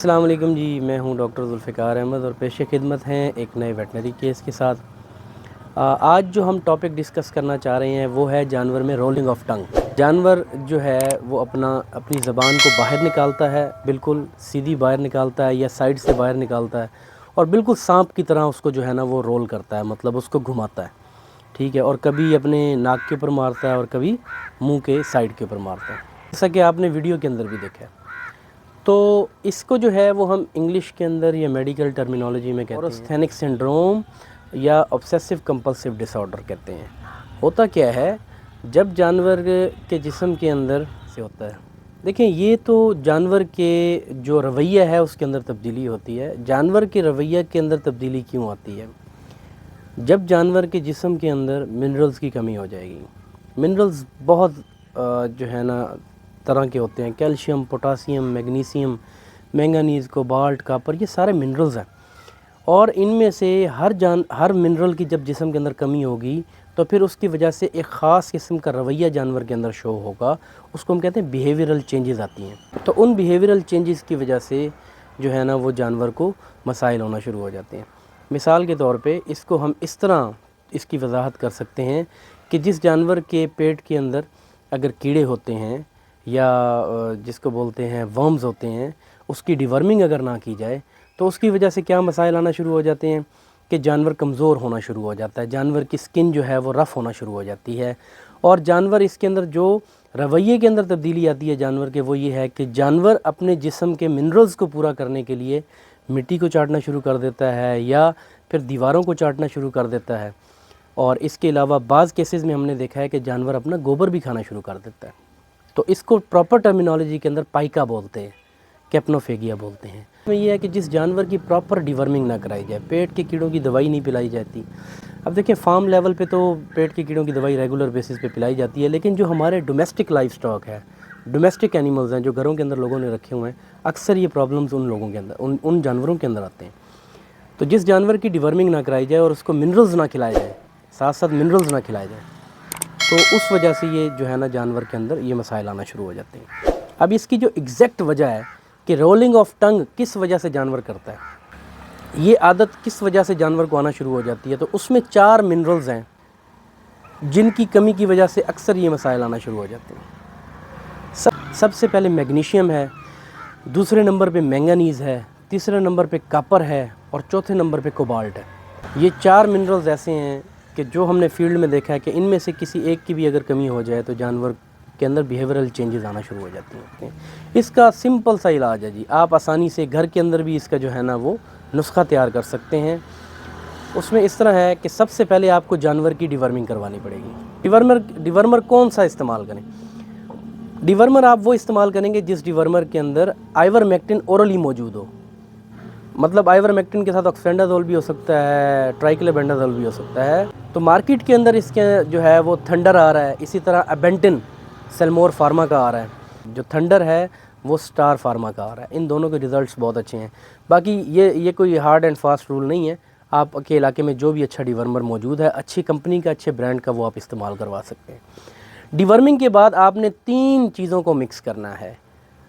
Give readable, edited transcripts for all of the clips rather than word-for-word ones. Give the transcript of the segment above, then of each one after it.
السلام علیکم جی، میں ہوں ڈاکٹر ذوالفقار احمد اور پیش خدمت ہیں ایک نئے ویٹنری کیس کے ساتھ۔ آج جو ہم ٹاپک ڈسکس کرنا چاہ رہے ہیں وہ ہے جانور میں رولنگ آف ٹنگ۔ جانور جو ہے وہ اپنی زبان کو باہر نکالتا ہے، بالکل سیدھی باہر نکالتا ہے یا سائیڈ سے باہر نکالتا ہے، اور بالکل سانپ کی طرح اس کو جو ہے نا وہ رول کرتا ہے، مطلب اس کو گھماتا ہے، ٹھیک ہے، اور کبھی اپنے ناک کے اوپر مارتا ہے اور کبھی منہ کے سائیڈ کے اوپر مارتا ہے، جیسا کہ آپ نے ویڈیو کے اندر بھی دیکھا ہے۔ تو اس کو جو ہے وہ ہم انگلش کے اندر یا میڈیکل ٹرمینالوجی میں کہتے ہیں نیورستھینک سنڈروم یا آبسیسو کمپلسیو ڈس آرڈر کہتے ہیں۔ ہوتا کیا ہے جب جانور کے جسم کے اندر سے ہوتا ہے، دیکھیں یہ تو جانور کے جو رویہ ہے اس کے اندر تبدیلی ہوتی ہے۔ جانور کے رویہ کے اندر تبدیلی کیوں آتی ہے؟ جب جانور کے جسم کے اندر منرلز کی کمی ہو جائے گی۔ منرلز بہت جو ہے نا طرح کے ہوتے ہیں، کیلشیم، پوٹاسیم، میگنیسیم، مینگنیز، کوبالٹ، کاپر، یہ سارے منرلز ہیں، اور ان میں سے ہر منرل کی جب جسم کے اندر کمی ہوگی تو پھر اس کی وجہ سے ایک خاص قسم کا رویہ جانور کے اندر شو ہوگا، اس کو ہم کہتے ہیں بیہیویرل چینجز آتی ہیں۔ تو ان بیہیویرل چینجز کی وجہ سے جو ہے نا وہ جانور کو مسائل ہونا شروع ہو جاتے ہیں۔ مثال کے طور پہ اس کو ہم اس طرح اس کی وضاحت کر سکتے ہیں کہ جس جانور کے پیٹ کے اندر اگر کیڑے ہوتے ہیں یا جس کو بولتے ہیں ورمز ہوتے ہیں، اس کی ڈیورمنگ اگر نہ کی جائے تو اس کی وجہ سے کیا مسائل آنا شروع ہو جاتے ہیں کہ جانور کمزور ہونا شروع ہو جاتا ہے، جانور کی سکن جو ہے وہ رف ہونا شروع ہو جاتی ہے، اور جانور اس کے اندر جو رویے کے اندر تبدیلی آتی ہے جانور کے، وہ یہ ہے کہ جانور اپنے جسم کے منرلز کو پورا کرنے کے لیے مٹی کو چاٹنا شروع کر دیتا ہے یا پھر دیواروں کو چاٹنا شروع کر دیتا ہے، اور اس کے علاوہ بعض کیسز میں ہم نے دیکھا ہے کہ جانور اپنا گوبر بھی کھانا شروع کر دیتا ہے۔ تو اس کو پراپر ٹرمینالوجی کے اندر پائکا بولتے ہیں، کیپنوفیگیا بولتے ہیں۔ اس میں یہ ہے کہ جس جانور کی پراپر ڈیورمنگ نہ کرائی جائے، پیٹ کے کیڑوں کی دوائی نہیں پلائی جاتی۔ اب دیکھیں فارم لیول پہ تو پیٹ کے کیڑوں کی دوائی ریگولر بیسس پہ پلائی جاتی ہے، لیکن جو ہمارے ڈومیسٹک لائف سٹاک ہے، ڈومیسٹک اینیملز ہیں جو گھروں کے اندر لوگوں نے رکھے ہوئے ہیں، اکثر یہ پرابلمز ان لوگوں کے اندر ان جانوروں کے اندر آتے ہیں۔ تو جس جانور کی ڈیورمنگ نہ کرائی جائے اور اس کو منرلز نہ کھلائے جائے، ساتھ ساتھ منرلز نہ کھلائے جائے، تو اس وجہ سے یہ جو ہے نا جانور کے اندر یہ مسائل آنا شروع ہو جاتے ہیں۔ اب اس کی جو ایگزیکٹ وجہ ہے کہ رولنگ آف ٹنگ کس وجہ سے جانور کرتا ہے، یہ عادت کس وجہ سے جانور کو آنا شروع ہو جاتی ہے، تو اس میں 4 منرلز ہیں جن کی کمی کی وجہ سے اکثر یہ مسائل آنا شروع ہو جاتے ہیں۔ سب سے پہلے میگنیشیم ہے، دوسرے نمبر پہ مینگنیز ہے، تیسرے نمبر پہ کاپر ہے، اور چوتھے نمبر پہ کوبالٹ ہے۔ یہ 4 منرلز ایسے ہیں کہ جو ہم نے فیلڈ میں دیکھا ہے کہ ان میں سے کسی ایک کی بھی اگر کمی ہو جائے تو جانور کے اندر بیہیورل چینجز آنا شروع ہو جاتی ہیں۔ اس کا سمپل سا علاج ہے جی، آپ آسانی سے گھر کے اندر بھی اس کا جو ہے نا وہ نسخہ تیار کر سکتے ہیں۔ اس میں اس طرح ہے کہ سب سے پہلے آپ کو جانور کی ڈیورمنگ کروانی پڑے گی۔ ڈیورمر کون سا استعمال کریں؟ ڈیورمر آپ وہ استعمال کریں گے جس ڈیورمر کے اندر آئیورمیکٹن اورلی موجود ہو، مطلب آئیورمیکٹن کے ساتھ آکسفینڈازول بھی ہو سکتا ہے، ٹرائیکلوبینڈازول بھی ہو سکتا ہے۔ تو مارکیٹ کے اندر اس کے جو ہے وہ تھنڈر آ رہا ہے، اسی طرح ابینٹن سیلمور فارما کا آ رہا ہے، جو تھنڈر ہے وہ سٹار فارما کا آ رہا ہے۔ ان دونوں کے ریزلٹس بہت اچھے ہیں۔ باقی یہ کوئی ہارڈ اینڈ فاسٹ رول نہیں ہے، آپ کے علاقے میں جو بھی اچھا ڈیورمر موجود ہے، اچھی کمپنی کا، اچھے برانڈ کا، وہ آپ استعمال کروا سکتے ہیں۔ ڈیورمنگ کے بعد آپ نے 3 چیزوں کو مکس کرنا ہے۔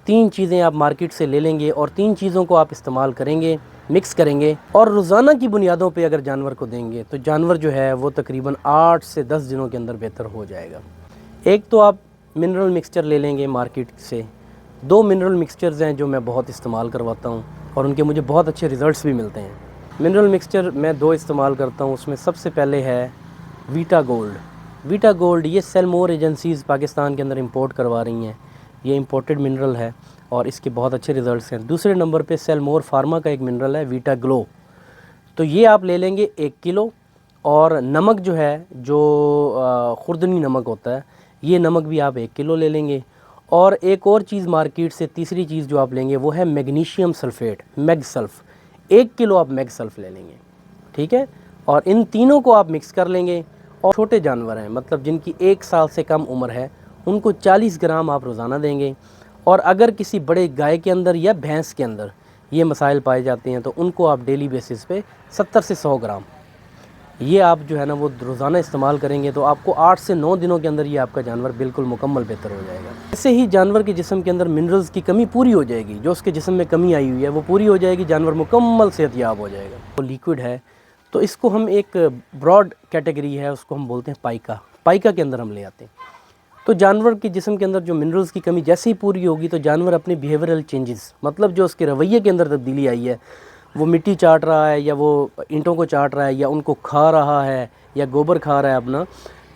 3 چیزیں آپ مارکیٹ سے لے لیں گے اور 3 چیزوں کو آپ استعمال کریں گے، مکس کریں گے، اور روزانہ کی بنیادوں پہ اگر جانور کو دیں گے تو جانور جو ہے وہ تقریباً 8 سے 10 دنوں کے اندر بہتر ہو جائے گا۔ ایک تو آپ منرل مکسچر لے لیں گے مارکیٹ سے۔ 2 منرل مکسچرز ہیں جو میں بہت استعمال کرواتا ہوں اور ان کے مجھے بہت اچھے ریزلٹس بھی ملتے ہیں۔ منرل مکسچر میں 2 استعمال کرتا ہوں، اس میں سب سے پہلے ہے ویٹا گولڈ۔ ویٹا گولڈ یہ سیلمور ایجنسیز پاکستان کے اندر امپورٹ کروا رہی ہیں، یہ امپورٹڈ منرل ہے اور اس کے بہت اچھے ریزلٹس ہیں۔ دوسرے نمبر پہ سیلمور فارما کا ایک منرل ہے ویٹا گلو، تو یہ آپ لے لیں گے 1 کلو، اور نمک جو ہے جو خوردنی نمک ہوتا ہے، یہ نمک بھی آپ 1 کلو لے لیں گے، اور ایک اور چیز مارکیٹ سے تیسری چیز جو آپ لیں گے وہ ہے میگنیشیم سلفیٹ، میگ سلف، 1 کلو آپ میگ سلف لے لیں گے، ٹھیک ہے، اور ان تینوں کو آپ مکس کر لیں گے۔ اور چھوٹے جانور ہیں، مطلب جن کی 1 سال سے کم عمر ہے، ان کو 40 گرام آپ روزانہ دیں گے، اور اگر کسی بڑے گائے کے اندر یا بھینس کے اندر یہ مسائل پائے جاتے ہیں تو ان کو آپ ڈیلی بیسس پہ 70 سے 100 گرام یہ آپ جو ہے نا وہ روزانہ استعمال کریں گے تو آپ کو 8 سے 9 دنوں کے اندر یہ آپ کا جانور بالکل مکمل بہتر ہو جائے گا۔ ایسے ہی جانور کے جسم کے اندر منرلز کی کمی پوری ہو جائے گی، جو اس کے جسم میں کمی آئی ہوئی ہے وہ پوری ہو جائے گی، جانور مکمل صحت یاب ہو جائے گا۔ وہ لیکوڈ ہے تو اس کو ہم ایک براڈ کیٹیگری ہے، اس کو ہم بولتے ہیں پائکا، پائکا کے اندر ہم لے آتے ہیں۔ تو جانور کے جسم کے اندر جو منرلز کی کمی جیسے ہی پوری ہوگی تو جانور اپنے بیہیورل چینجز، مطلب جو اس کے رویے کے اندر تبدیلی آئی ہے، وہ مٹی چاٹ رہا ہے یا وہ اینٹوں کو چاٹ رہا ہے یا ان کو کھا رہا ہے یا گوبر کھا رہا ہے اپنا،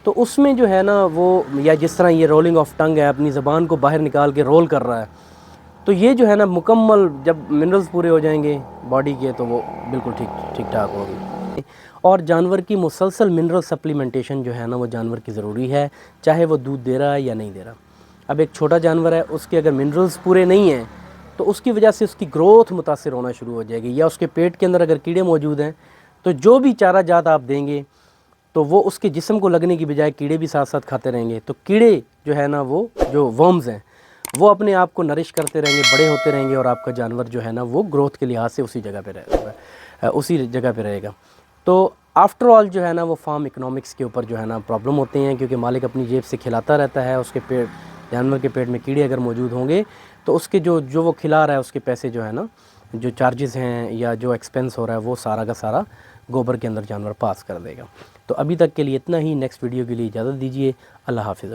تو اس میں جو ہے نا وہ، یا جس طرح یہ رولنگ آف ٹنگ ہے، اپنی زبان کو باہر نکال کے رول کر رہا ہے، تو یہ جو ہے نا مکمل جب منرلز پورے ہو جائیں گے باڈی کے تو وہ بالکل ٹھیک ٹھاک ہوگی۔ اور جانور کی مسلسل منرل سپلیمنٹیشن جو ہے نا وہ جانور کی ضروری ہے، چاہے وہ دودھ دے رہا ہے یا نہیں دے رہا۔ اب ایک چھوٹا جانور ہے، اس کے اگر منرلز پورے نہیں ہیں تو اس کی وجہ سے اس کی گروتھ متاثر ہونا شروع ہو جائے گی، یا اس کے پیٹ کے اندر اگر کیڑے موجود ہیں تو جو بھی چارہ جات آپ دیں گے تو وہ اس کے جسم کو لگنے کی بجائے کیڑے بھی ساتھ ساتھ کھاتے رہیں گے، تو کیڑے جو ہے نا وہ جو ورمز ہیں وہ اپنے آپ کو نرش کرتے رہیں گے، بڑے ہوتے رہیں گے، اور آپ کا جانور جو ہے نا وہ گروتھ کے لحاظ سے اسی جگہ پہ رہے گا۔ تو آفٹر آل جو ہے نا وہ فارم اکنامکس کے اوپر جو ہے نا پرابلم ہوتے ہیں، کیونکہ مالک اپنی جیب سے کھلاتا رہتا ہے، اس کے جانور کے پیٹ میں کیڑے اگر موجود ہوں گے تو اس کے جو وہ کھلا رہا ہے اس کے پیسے جو ہے نا، جو چارجز ہیں یا جو ایکسپینس ہو رہا ہے وہ سارا کا سارا گوبر کے اندر جانور پاس کر دے گا۔ تو ابھی تک کے لیے اتنا ہی، نیکسٹ ویڈیو کے لیے اجازت دیجیے، اللہ حافظ۔